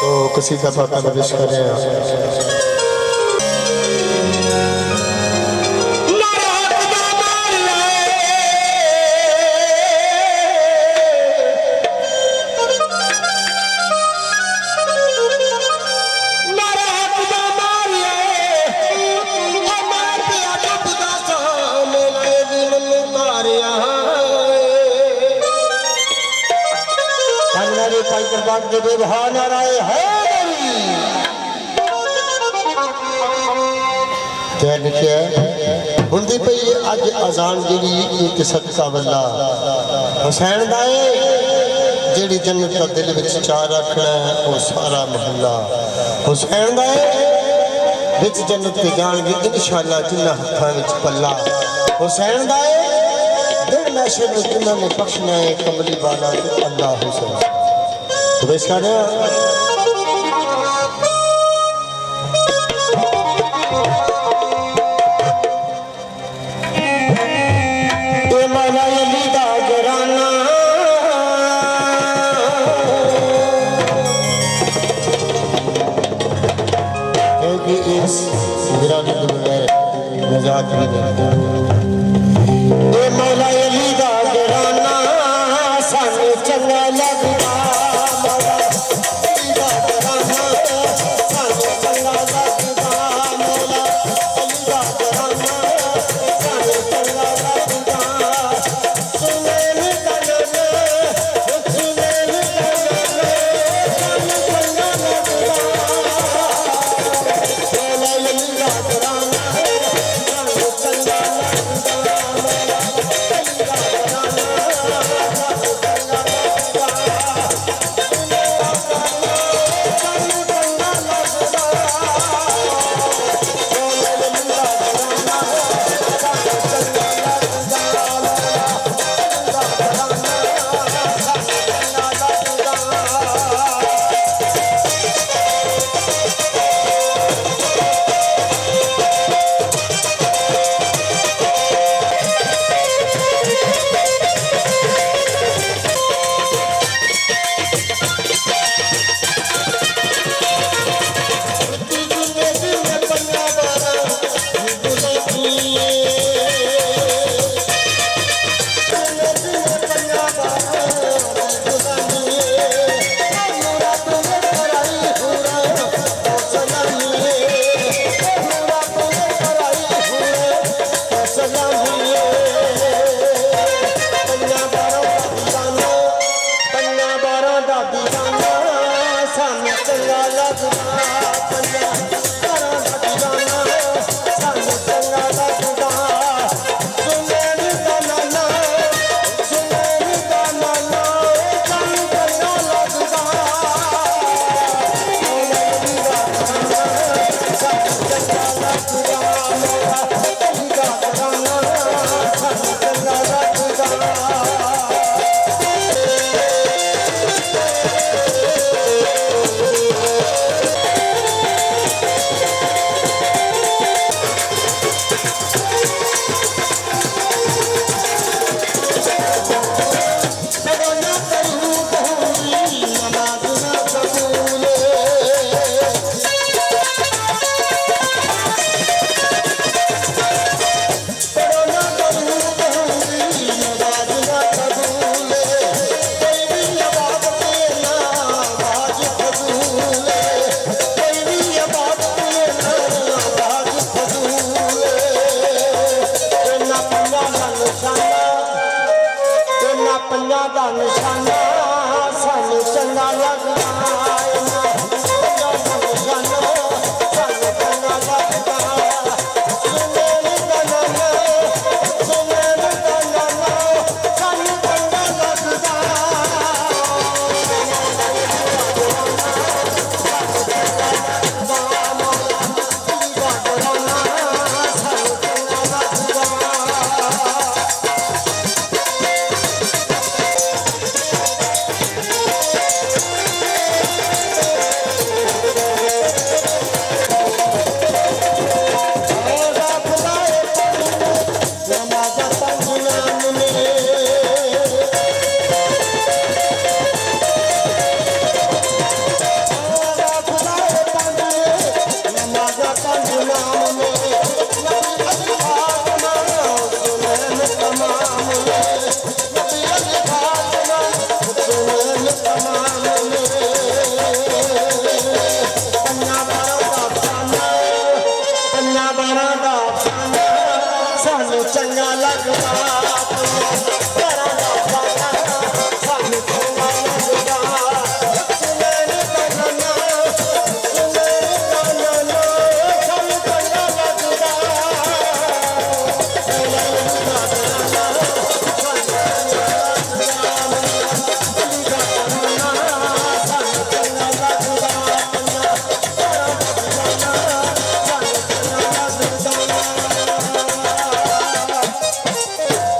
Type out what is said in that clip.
तो कसीदा पाक में पेश कर रहे हैं। हुंदी पई अज अजान जी सदका वल्ला हुसैन दाए जी जन्नत का दिल विच चा रखना वो सारा महल्ला हुसैन दाए विच जन्नत के जाएंगे इंशाअल्लाह जिन्ना हत्थां विच पल्ला हुसैन दाए दिल मैशर में जिन्होंने बख्शना है कमली वाला अल्लाह हुसैन तो बेचारे मजाक भी करते मौला अली दा घराना सानू चंगा लगदा मौला अली दा घराना सानू चंगा लगदा मौला अली दा घराना सानू चंगा लगदा सुने नी तने सुने नी तने सानू चंगा लगदा मौला अली दा घराना ਸਮਾਨ ਪੰਜਾਂ ਬਾਰਾਂ ਦਾ ਸਾਨੂੰ ਚੰਗਾ ਲੱਗਦਾ